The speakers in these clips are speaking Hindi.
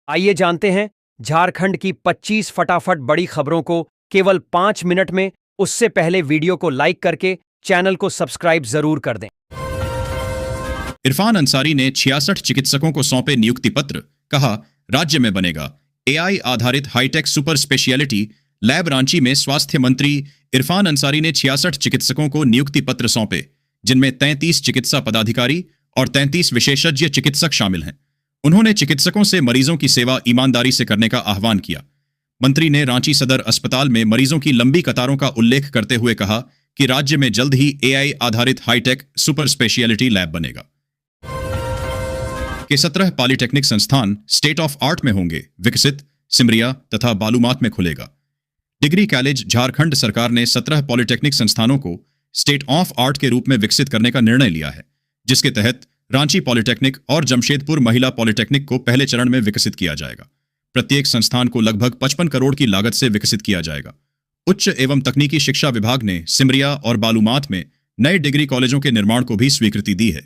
आइए जानते हैं झारखंड की 25 फटाफट बड़ी खबरों को केवल 5 मिनट में। उससे पहले वीडियो को लाइक करके चैनल को सब्सक्राइब जरूर कर दें। इरफान अंसारी ने 66 चिकित्सकों को सौंपे नियुक्ति पत्र। कहा, राज्य में बनेगा एआई आधारित hitech super speciality lab. Ranchi में स्वास्थ्य मंत्री इरफान अंसारी ने 66 चिकित्सकों को नियुक्ति पत्र सौंपे, जिनमें 33 चिकित्सा पदाधिकारी और 33 विशेषज्ञ चिकित्सक शामिल हैं। उन्होंने चिकित्सकों से मरीजों की सेवा ईमानदारी से करने का आह्वान किया। मंत्री ने रांची सदर अस्पताल में मरीजों की लंबी कतारों का उल्लेख करते हुए कहा कि राज्य में जल्द ही एआई आधारित हाईटेक सुपर स्पेशियलिटी लैब बनेगा। के 17 पॉलिटेक्निक संस्थान स्टेट ऑफ आर्ट में होंगे विकसित। सिमरिया तथा बालूमाथ में खुलेगा डिग्री कॉलेज। झारखंड सरकार ने 17 पॉलिटेक्निक संस्थानों को स्टेट ऑफ आर्ट के रूप में विकसित करने का निर्णय लिया है, जिसके तहत रांची पॉलिटेक्निक और जमशेदपुर महिला पॉलिटेक्निक को पहले चरण में विकसित किया जाएगा। प्रत्येक संस्थान को लगभग 55 करोड़ की लागत से विकसित किया जाएगा। उच्च एवं तकनीकी शिक्षा विभाग ने सिमरिया और बालूमाथ में नए डिग्री कॉलेजों के निर्माण को भी स्वीकृति दी है।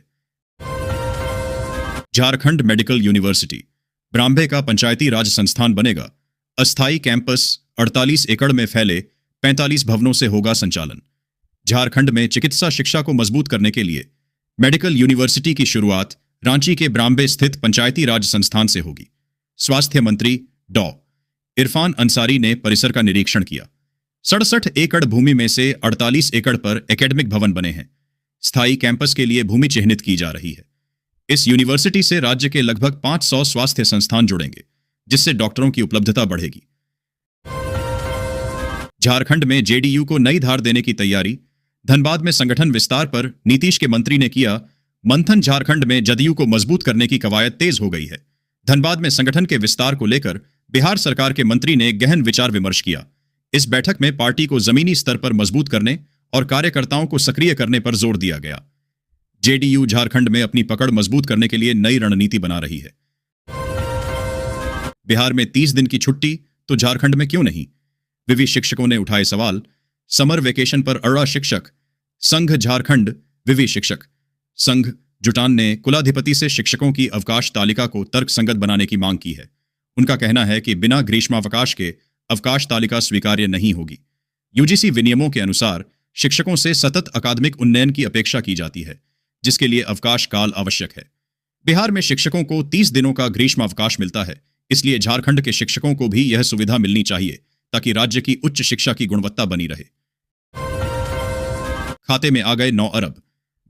झारखंड मेडिकल यूनिवर्सिटी ब्राह्मणे का पंचायती राज संस्थान बनेगा। अस्थायी कैंपस 48 एकड़ में फैले 45 भवनों से होगा संचालन। झारखंड में चिकित्सा शिक्षा को मजबूत करने के लिए मेडिकल यूनिवर्सिटी की शुरुआत रांची के ब्राह्मणे स्थित पंचायती राज संस्थान से होगी। स्वास्थ्य मंत्री डॉ. इरफान अंसारी ने परिसर का निरीक्षण किया। 67 एकड़ भूमि में से 48 एकड़ पर एकेडमिक भवन बने हैं। स्थायी कैंपस के लिए भूमि चिह्नित की जा रही है। इस यूनिवर्सिटी से राज्य के लगभग 500 स्वास्थ्य संस्थान जुड़ेंगे, जिससे डॉक्टरों की उपलब्धता बढ़ेगी। झारखंड में जेडीयू को नई धार देने की तैयारी। धनबाद में संगठन विस्तार पर नीतीश के मंत्री ने किया मंथन। झारखंड में जदयू को मजबूत करने की कवायद तेज हो गई है। धनबाद में संगठन के विस्तार को लेकर बिहार सरकार के मंत्री ने गहन विचार विमर्श किया। इस बैठक में पार्टी को जमीनी स्तर पर मजबूत करने और कार्यकर्ताओं को सक्रिय करने पर जोर दिया गया। जेडीयू झारखंड में अपनी पकड़ मजबूत करने के लिए नई रणनीति बना रही है। बिहार में 30 दिन की छुट्टी तो झारखंड में क्यों नहीं? विवि शिक्षकों ने उठाए सवाल। समर वेकेशन पर अड़ा शिक्षक संघ। झारखंड विवि शिक्षक संघ जुटान ने कुलाधिपति से शिक्षकों की अवकाश तालिका को तर्कसंगत बनाने की मांग की है। उनका कहना है कि बिना ग्रीष्मावकाश के अवकाश तालिका स्वीकार्य नहीं होगी। यूजीसी विनियमों के अनुसार शिक्षकों से सतत अकादमिक उन्नयन की अपेक्षा की जाती है, जिसके लिए अवकाश काल आवश्यक है। बिहार में शिक्षकों को 30 दिनों का ग्रीष्मावकाश मिलता है, इसलिए झारखंड के शिक्षकों को भी यह सुविधा मिलनी चाहिए ताकि राज्य की उच्च शिक्षा की गुणवत्ता बनी रहे। खाते में आ गए 9 अरब।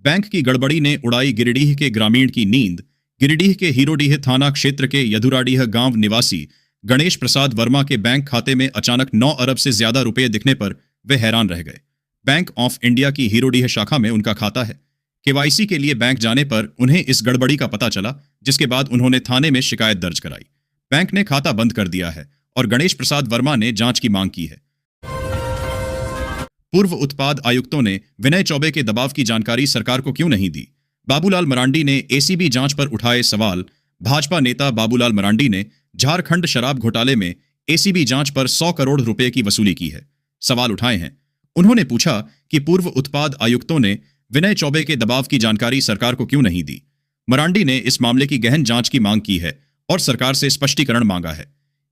बैंक की गड़बड़ी ने उड़ाई गिरिडीह के ग्रामीण की नींद। गिरिडीह के हीरोडीह थाना क्षेत्र के यदुराडीह गांव निवासी गणेश प्रसाद वर्मा के बैंक खाते में अचानक 9 अरब से ज्यादा रुपए दिखने पर वे हैरान रह गए। बैंक ऑफ इंडिया की हीरोडीह शाखा में उनका खाता है। केवाईसी के लिए बैंक जाने पर उन्हें इस गड़बड़ी का पता चला, जिसके बाद उन्होंने थाने में शिकायत दर्ज कराई। बैंक ने खाता बंद कर दिया है और गणेश प्रसाद वर्मा ने जांच की मांग की है। पूर्व उत्पाद आयुक्तों ने विनय चौबे के दबाव की जानकारी सरकार को क्यों नहीं दी? बाबूलाल मरांडी ने एसीबी जांच पर उठाए सवाल। भाजपा नेता बाबूलाल मरांडी ने झारखंड शराब घोटाले में एसीबी जांच पर 100 करोड़ रुपए की वसूली की है। सवाल उठाए हैं। उन्होंने पूछा कि पूर्व उत्पाद आयुक्तों ने विनय चौबे के दबाव की जानकारी सरकार को क्यों नहीं दी? मरांडी ने इस मामले की गहन जांच की मांग की है और सरकार से स्पष्टीकरण मांगा है।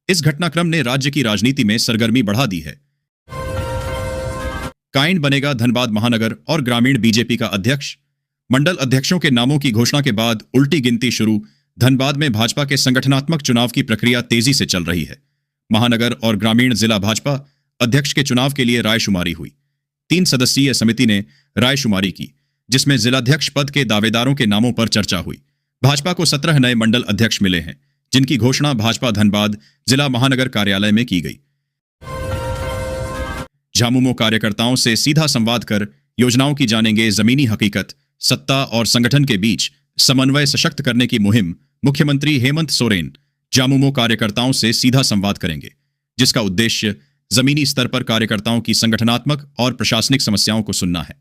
इस घटनाक्रम ने राज्य की राजनीति में सरगर्मी बढ़ा दी है। काइंड बनेगा धनबाद महानगर और ग्रामीण बीजेपी का अध्यक्ष। मंडल अध्यक्षों के नामों की घोषणा के बाद उल्टी गिनती शुरू। धनबाद में भाजपा के संगठनात्मक चुनाव की प्रक्रिया तेजी से चल रही है। महानगर और ग्रामीण जिला भाजपा अध्यक्ष के चुनाव के लिए रायशुमारी हुई। 3 सदस्यीय समिति ने रायशुमारी की, जिसमें जिलाध्यक्ष पद के दावेदारों के नामों पर चर्चा हुई। भाजपा को 17 नए मंडल अध्यक्ष मिले हैं, जिनकी घोषणा भाजपा धनबाद जिला महानगर कार्यालय में की गई। झामुमो कार्यकर्ताओं से सीधा संवाद कर योजनाओं की जानेंगे जमीनी हकीकत। सत्ता और संगठन के बीच समन्वय सशक्त करने की मुहिम। मुख्यमंत्री हेमंत सोरेन झामुमो कार्यकर्ताओं से सीधा संवाद करेंगे, जिसका उद्देश्य जमीनी स्तर पर कार्यकर्ताओं की संगठनात्मक और प्रशासनिक समस्याओं को सुनना है।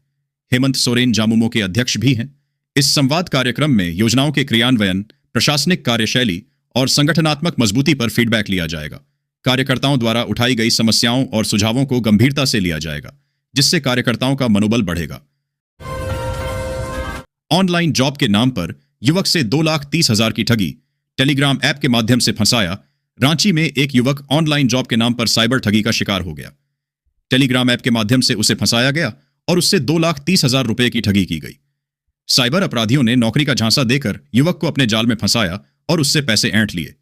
हेमंत सोरेन झामुमो के अध्यक्ष भी हैं। इस संवाद कार्यक्रम में योजनाओं के क्रियान्वयन, प्रशासनिक कार्यशैली और संगठनात्मक मजबूती पर फीडबैक लिया जाएगा। कार्यकर्ताओं द्वारा उठाई गई समस्याओं और सुझावों को गंभीरता से लिया जाएगा, जिससे कार्यकर्ताओं का मनोबल बढ़ेगा। ऑनलाइन जॉब के नाम पर युवक से 2,30,000 की ठगी। टेलीग्राम ऐप के माध्यम से फंसाया। रांची में एक युवक ऑनलाइन जॉब के नाम पर साइबर ठगी का शिकार हो गया। टेलीग्राम ऐप के माध्यम से उसे फंसाया गया और उससे 2,30,000 रुपए की ठगी की गई। साइबर अपराधियों ने नौकरी का झांसा देकर युवक को अपने जाल में फंसाया और उससे पैसे ऐंठ लिए।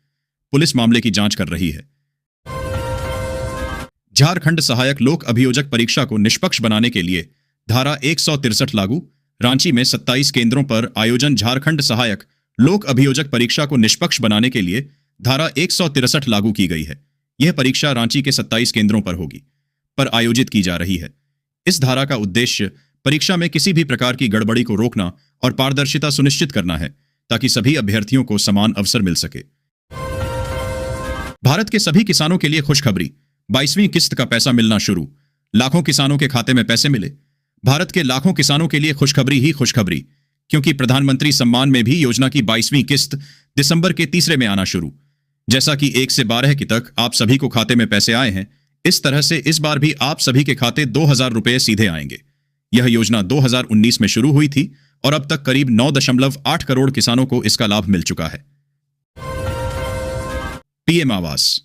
पुलिस मामले की जांच कर रही है। झारखंड सहायक लोक अभियोजक परीक्षा को निष्पक्ष बनाने के लिए धारा 163 लागू। रांची में 27 केंद्रों पर आयोजन। झारखंड सहायक लोक अभियोजक परीक्षा को निष्पक्ष बनाने के लिए धारा 163 लागू की गई है। यह परीक्षा रांची के 27 केंद्रों पर आयोजित की जा रही है। इस धारा का उद्देश्य परीक्षा में किसी भी प्रकार की गड़बड़ी को रोकना और पारदर्शिता सुनिश्चित करना है, ताकि सभी अभ्यर्थियों को समान अवसर मिल सके। भारत के सभी किसानों के लिए खुशखबरी, 22वीं किस्त का पैसा मिलना शुरू। लाखों किसानों के खाते में पैसे मिले। भारत के लाखों किसानों के लिए खुशखबरी ही खुशखबरी, क्योंकि प्रधानमंत्री सम्मान में भी योजना की 22वीं किस्त दिसंबर के तीसरे में आना शुरू। जैसा कि 1 से 12 की तक आप सभी को खाते में पैसे आए हैं, इस तरह से इस बार भी आप सभी के खाते 2,000 रुपए सीधे आएंगे। यह योजना 2019 में शुरू हुई थी और अब तक करीब 9.8 करोड़ किसानों को इसका लाभ मिल चुका है। पीएम आवास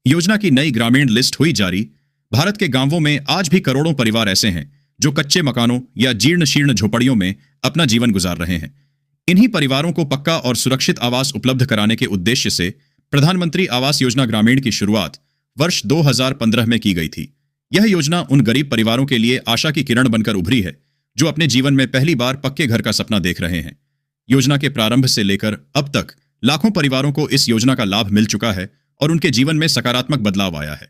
योजना की नई ग्रामीण लिस्ट हुई जारी। भारत के गांवों में आज भी करोड़ों परिवार ऐसे हैं जो कच्चे मकानों या जीर्ण शीर्ण झोपड़ियों में अपना जीवन गुजार रहे हैं। इन्हीं परिवारों को पक्का और सुरक्षित आवास उपलब्ध कराने के उद्देश्य से प्रधानमंत्री आवास योजना ग्रामीण की शुरुआत वर्ष 2015 में की गई थी। यह योजना उन गरीब परिवारों के लिए आशा की किरण बनकर उभरी है जो अपने जीवन में पहली बार पक्के घर का सपना देख रहे हैं। योजना के प्रारंभ से लेकर अब तक लाखों परिवारों को इस योजना का लाभ मिल चुका है और उनके जीवन में सकारात्मक बदलाव आया है।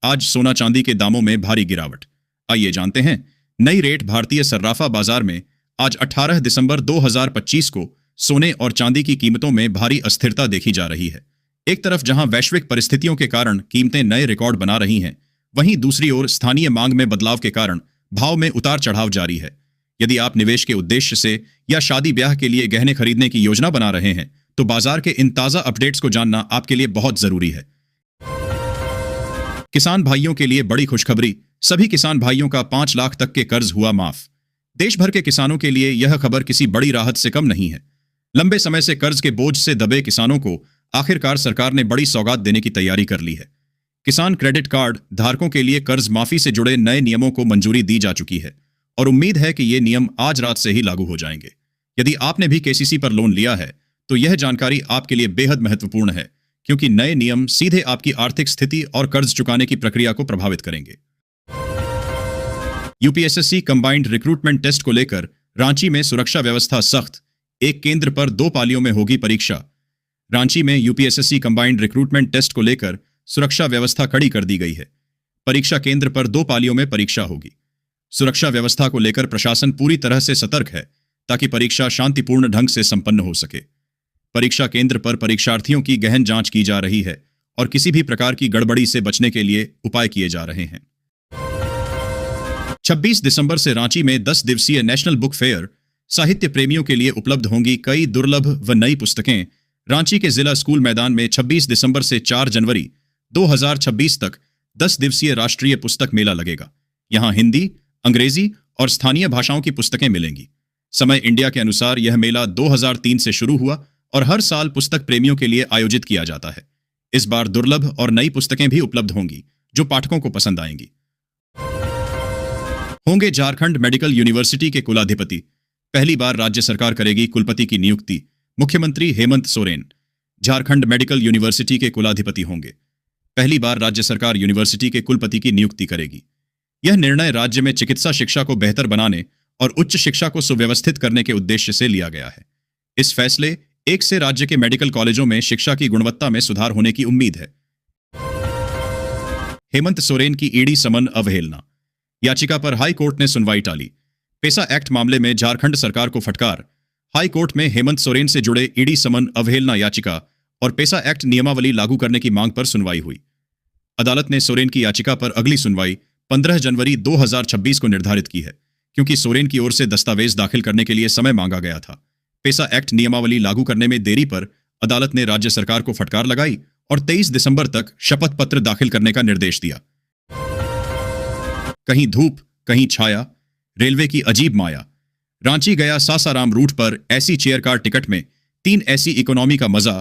आज सोना चांदी के दामों में भारी गिरावट। आइए जानते हैं नई रेट। भारतीय सर्राफा बाजार में आज 18 दिसंबर 2025 को सोने और चांदी की कीमतों में भारी अस्थिरता देखी जा रही है। एक तरफ जहां वैश्विक परिस्थितियों के कारण कीमतें नए रिकॉर्ड बना रही हैं, वहीं दूसरी ओर स्थानीय मांग में बदलाव के कारण भाव में उतार चढ़ाव जारी है। यदि आप निवेश के उद्देश्य से या शादी ब्याह के लिए गहने खरीदने की योजना बना रहे हैं, तो बाजार के इन ताजा अपडेट्स को जानना आपके लिए बहुत जरूरी है। किसान भाइयों के लिए बड़ी खुशखबरी। सभी किसान भाइयों का 5 लाख तक के कर्ज हुआ माफ। देश भर के किसानों के लिए यह खबर किसी बड़ी राहत से कम नहीं है। लंबे समय से कर्ज के बोझ से दबे किसानों को आखिरकार सरकार ने बड़ी सौगात देने की तैयारी कर ली है। किसान क्रेडिट कार्ड धारकों के लिए कर्ज माफी से जुड़े नए नियमों को मंजूरी दी जा चुकी है और उम्मीद है कि ये नियम आज रात से ही लागू हो जाएंगे। यदि आपने भी केसीसी पर लोन लिया है, तो यह जानकारी आपके लिए बेहद महत्वपूर्ण है, क्योंकि नए नियम सीधे आपकी आर्थिक स्थिति और कर्ज चुकाने की प्रक्रिया को प्रभावित करेंगे। यूपीएसएससी कंबाइंड रिक्रूटमेंट टेस्ट को लेकर रांची में सुरक्षा व्यवस्था सख्त। एक केंद्र पर 2 पालियों में होगी परीक्षा। रांची में यूपीएसएससी कंबाइंड रिक्रूटमेंट टेस्ट को लेकर सुरक्षा व्यवस्था कड़ी कर दी गई है। परीक्षा केंद्र पर 2 पालियों में परीक्षा होगी। सुरक्षा व्यवस्था को लेकर प्रशासन पूरी तरह से सतर्क है, ताकि परीक्षा शांतिपूर्ण ढंग से संपन्न हो सके। परीक्षा केंद्र पर परीक्षार्थियों की गहन जांच की जा रही है और किसी भी प्रकार की गड़बड़ी से बचने के लिए उपाय किए जा रहे हैं। 26 दिसंबर से रांची में 10 दिवसीय नेशनल बुक फेयर। साहित्य प्रेमियों के लिए उपलब्ध होंगी कई दुर्लभ व नई पुस्तकें। रांची के जिला स्कूल मैदान में 26 दिसंबर से 4 जनवरी 2026 तक 10 दिवसीय राष्ट्रीय पुस्तक मेला लगेगा। यहां हिंदी, अंग्रेजी और स्थानीय भाषाओं की पुस्तकें मिलेंगी। समय इंडिया के अनुसार यह मेला 2003 से शुरू हुआ और हर साल पुस्तक प्रेमियों के लिए आयोजित किया जाता है। इस बार दुर्लभ और नई पुस्तकें भी उपलब्ध होंगी, जो पाठकों को पसंद आएंगी। होंगे झारखंड मेडिकल यूनिवर्सिटी के कुलाधिपति। पहली बार राज्य सरकार करेगी कुलपति की नियुक्ति। मुख्यमंत्री हेमंत सोरेन झारखंड मेडिकल यूनिवर्सिटी के कुलाधिपति होंगे। पहली बार राज्य सरकार यूनिवर्सिटी के कुलपति की नियुक्ति करेगी। यह निर्णय राज्य में चिकित्सा शिक्षा को बेहतर बनाने और उच्च शिक्षा को सुव्यवस्थित करने के उद्देश्य से लिया गया है। इस फैसले 1 से राज्य के मेडिकल कॉलेजों में शिक्षा की गुणवत्ता में सुधार होने की उम्मीद है। हेमंत सोरेन की ईडी समन अवहेलना। याचिका पर हाई कोर्ट ने सुनवाई टाली। पेसा एक्ट मामले में झारखंड सरकार को फटकार। हाई कोर्ट में हेमंत सोरेन से जुड़े ईडी समन अवहेलना याचिका और पेसा एक्ट नियमावली लागू करने की मांग पर सुनवाई हुई। अदालत ने सोरेन की याचिका पर अगली सुनवाई 15 जनवरी 2026 को निर्धारित की है, क्योंकि सोरेन की ओर से दस्तावेज दाखिल करने के लिए समय मांगा गया था। पेसा एक्ट नियमावली लागू करने में देरी पर अदालत ने राज्य सरकार को फटकार लगाई और 23 दिसंबर तक शपथ पत्र दाखिल करने का निर्देश दिया। कहीं धूप कहीं छाया, रेलवे की अजीब माया। रांची गया सासाराम रूट पर एसी चेयर कार टिकट में 3 एसी इकोनॉमी का मजा।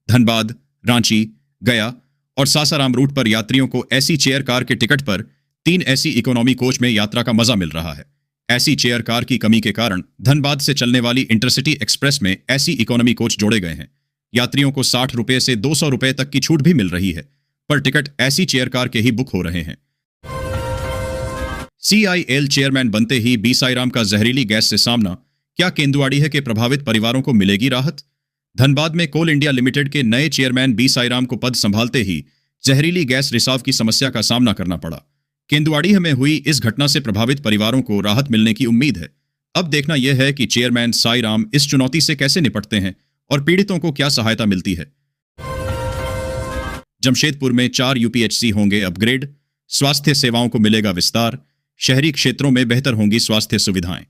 धनबाद, रांची, गया और सासाराम रूट पर यात्रियों को एसी चेयर कार के टिकट पर 3 एसी इकोनॉमी कोच में यात्रा का मजा मिल रहा है। ऐसी चेयर कार की कमी के कारण धनबाद से चलने वाली इंटरसिटी एक्सप्रेस में ऐसी इकोनॉमी कोच जोड़े गए हैं। यात्रियों को 60 रुपये से 200 रुपये तक की छूट भी मिल रही है, पर टिकट ऐसी चेयर कार के ही बुक हो रहे हैं। CIL चेयरमैन बनते ही बी साईराम का जहरीली गैस से सामना, क्या केंदुआड़ी है कि प्रभावित परिवारों को मिलेगी राहत? धनबाद में कोल इंडिया लिमिटेड के नए चेयरमैन बी साईराम को पद संभालते ही जहरीली गैस रिसाव की समस्या का सामना करना पड़ा। केंदुआड़ी में हुई इस घटना से प्रभावित परिवारों को राहत मिलने की उम्मीद है। अब देखना यह है कि चेयरमैन साईराम इस चुनौती से कैसे निपटते हैं और पीड़ितों को क्या सहायता मिलती है। जमशेदपुर में 4 UPHC होंगे अपग्रेड, स्वास्थ्य सेवाओं को मिलेगा विस्तार, शहरी क्षेत्रों में बेहतर होंगी स्वास्थ्य सुविधाएं।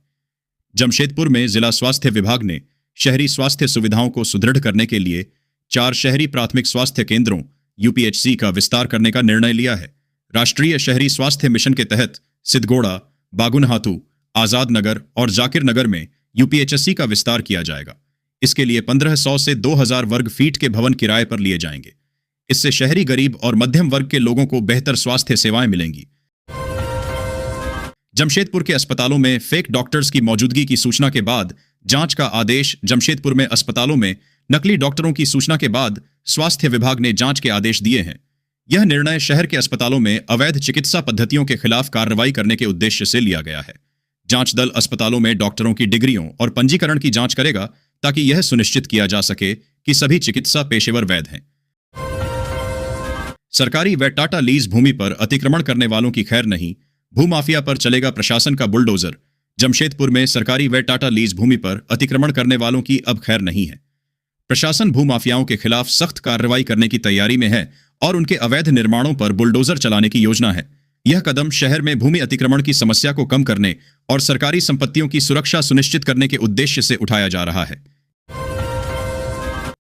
जमशेदपुर में जिला स्वास्थ्य विभाग ने शहरी स्वास्थ्य सुविधाओं को सुदृढ़ करने के लिए 4 शहरी प्राथमिक स्वास्थ्य केंद्रों UPHC का विस्तार करने का निर्णय लिया है। राष्ट्रीय शहरी स्वास्थ्य मिशन के तहत सिद्धगोड़ा, बागुनहातू, आजाद नगर और जाकिर नगर में UPHC का विस्तार किया जाएगा। इसके लिए 1500 से 2000 वर्ग फीट के भवन किराए पर लिए जाएंगे। इससे शहरी गरीब और मध्यम वर्ग के लोगों को बेहतर स्वास्थ्य सेवाएं मिलेंगी। जमशेदपुर के अस्पतालों में फेक डॉक्टर्स की मौजूदगी की सूचना के बाद जांच का आदेश। जमशेदपुर में अस्पतालों में नकली डॉक्टरों की सूचना के बाद स्वास्थ्य विभाग ने जांच के आदेश दिए हैं। यह निर्णय शहर के अस्पतालों में अवैध चिकित्सा पद्धतियों के खिलाफ कार्रवाई करने के उद्देश्य से लिया गया है। जांच दल अस्पतालों में डॉक्टरों की डिग्रियों और पंजीकरण की जांच करेगा ताकि यह सुनिश्चित किया जा सके कि सभी चिकित्सा पेशेवर वैध हैं। सरकारी व टाटा लीज भूमि पर अतिक्रमण करने वालों की खैर नहीं, भूमाफिया पर चलेगा प्रशासन का बुलडोजर। जमशेदपुर में सरकारी व टाटा लीज भूमि पर अतिक्रमण करने वालों की अब खैर नहीं है। प्रशासन भूमाफियाओं के खिलाफ सख्त कार्रवाई करने की तैयारी में है और उनके अवैध निर्माणों पर बुलडोजर चलाने की योजना है। यह कदम शहर में भूमि अतिक्रमण की समस्या को कम करने और सरकारी संपत्तियों की सुरक्षा सुनिश्चित करने के उद्देश्य से उठाया जा रहा है।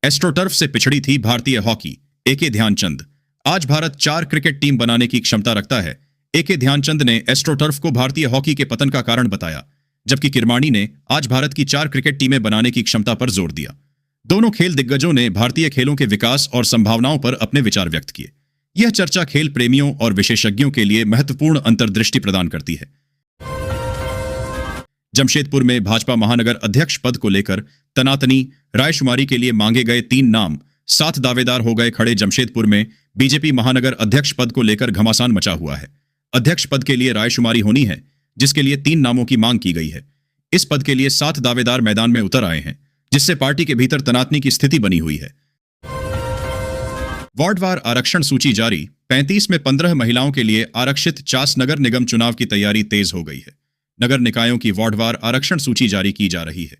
एस्ट्रोटर्फ से पिछड़ी थी भारतीय हॉकी। AK ध्यानचंद। आज भारत 4 क्रिकेट टीम बनाने की क्षमता रखता है। AK ध्यानचंद ने एस्ट्रोटर्फ को भारतीय हॉकी के पतन का कारण बताया, जबकि किरमाणी ने आज भारत की 4 क्रिकेट टीमें बनाने की क्षमता पर जोर दिया। दोनों खेल दिग्गजों ने भारतीय खेलों के विकास और संभावनाओं पर अपने विचार व्यक्त किए। यह चर्चा खेल प्रेमियों और विशेषज्ञों के लिए महत्वपूर्ण अंतर्दृष्टि प्रदान करती है। जमशेदपुर में भाजपा महानगर अध्यक्ष पद को लेकर तनातनी, रायशुमारी के लिए मांगे गए 3 नाम, 7 दावेदार हो गए खड़े। जमशेदपुर में बीजेपी महानगर अध्यक्ष पद को लेकर घमासान मचा हुआ है। अध्यक्ष पद के लिए रायशुमारी होनी है, जिसके लिए 3 नामों की मांग की गई है। इस पद के लिए 7 दावेदार मैदान में उतर आए हैं, जिससे पार्टी के भीतर तनातनी की स्थिति बनी हुई है। वार्डवार आरक्षण सूची जारी। 35 में 15 महिलाओं के लिए आरक्षित चास नगर निगम चुनाव की तैयारी तेज हो गई है। नगर निकायों की वार्डवार आरक्षण सूची जारी की जा रही है।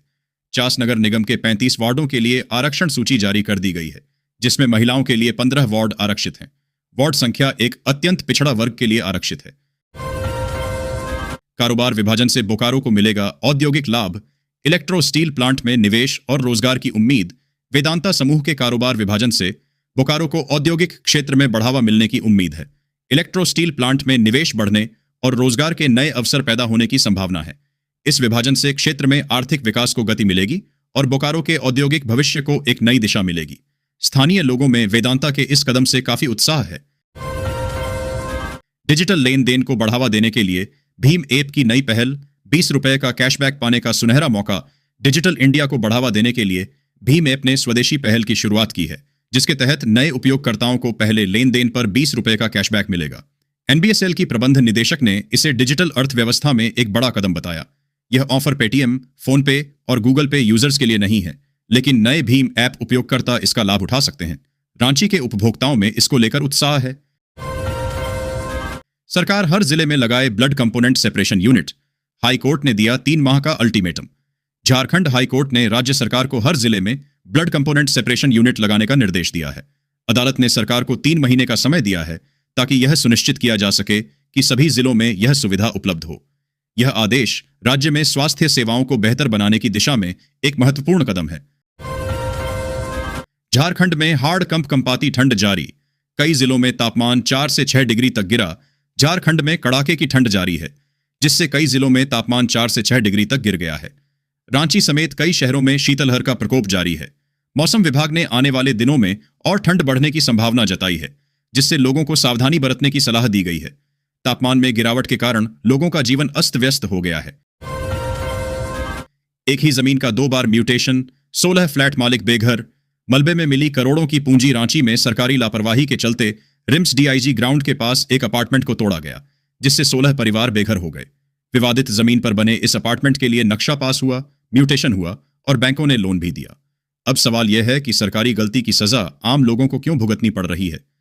चास नगर निगम के 35 वार्डों के लिए आरक्षण सूची जारी कर दी गई है, जिसमें महिलाओं के लिए 15 वार्ड आरक्षित हैं। वार्ड संख्या एक अत्यंत पिछड़ा वर्ग के लिए आरक्षित है। कारोबार विभाजन से बोकारो को मिलेगा औद्योगिक लाभ। इलेक्ट्रो स्टील प्लांट में निवेश और रोजगार की उम्मीद। वेदांता समूह के कारोबार विभाजन से बोकारो को औद्योगिक क्षेत्र में बढ़ावा मिलने की उम्मीद है। इलेक्ट्रो स्टील प्लांट में निवेश बढ़ने और रोजगार के नए अवसर पैदा होने की संभावना है। इस विभाजन से क्षेत्र में आर्थिक विकास को गति मिलेगी और बोकारो के औद्योगिक भविष्य को एक नई दिशा मिलेगी। स्थानीय लोगों में वेदांता के इस कदम से काफी उत्साह है। डिजिटल लेन देन को बढ़ावा देने के लिए भीम ऐप की नई पहल। 20 रुपए का कैशबैक पाने का सुनहरा मौका। डिजिटल इंडिया को बढ़ावा देने के लिए भीम ऐप ने स्वदेशी पहल की शुरुआत की है, जिसके तहत नए उपयोगकर्ताओं को पहले लेन देन पर 20 रुपए का कैशबैक मिलेगा। NBSL की प्रबंध निदेशक ने इसे डिजिटल अर्थव्यवस्था में एक बड़ा कदम बताया। यह ऑफर पेटीएम, फोन पे और गूगल पे यूजर्स के लिए नहीं है, लेकिन नए भीम ऐप उपयोगकर्ता इसका लाभ उठा सकते हैं। रांची के उपभोक्ताओं में इसको लेकर उत्साह है। सरकार हर जिले में लगाए blood component separation unit. High court ने दिया 3 माह का अल्टीमेटम। झारखंड हाईकोर्ट ने राज्य सरकार को हर जिले में ब्लड कंपोनेंट सेपरेशन यूनिट लगाने का निर्देश दिया है। अदालत ने सरकार को 3 महीने का समय दिया है ताकि यह सुनिश्चित किया जा सके कि सभी जिलों में यह सुविधा उपलब्ध हो। यह आदेश राज्य में स्वास्थ्य सेवाओं को बेहतर बनाने की दिशा में एक महत्वपूर्ण कदम है। झारखंड में हाड़ कंपाती ठंड जारी। कई जिलों में तापमान 4 से 6 डिग्री तक गिरा। झारखंड में कड़ाके की ठंड जारी है, जिससे कई जिलों में तापमान 4 से 6 डिग्री तक गिर गया है। रांची समेत कई शहरों में शीतलहर का प्रकोप जारी है। मौसम विभाग ने आने वाले दिनों में और ठंड बढ़ने की संभावना जताई है, जिससे लोगों को सावधानी बरतने की सलाह दी गई है। तापमान में गिरावट के कारण लोगों का जीवन अस्त व्यस्त हो गया है। एक ही जमीन का 2 बार म्यूटेशन, 16 फ्लैट मालिक बेघर, मलबे में मिली करोड़ों की पूंजी। रांची में सरकारी लापरवाही के चलते रिम्स डीआईजी ग्राउंड के पास एक अपार्टमेंट को तोड़ा गया, जिससे 16 परिवार बेघर हो गए। विवादित जमीन पर बने इस अपार्टमेंट के लिए नक्शा पास हुआ, म्यूटेशन हुआ और बैंकों ने लोन भी दिया। अब सवाल यह है कि सरकारी गलती की सजा आम लोगों को क्यों भुगतनी पड़ रही है।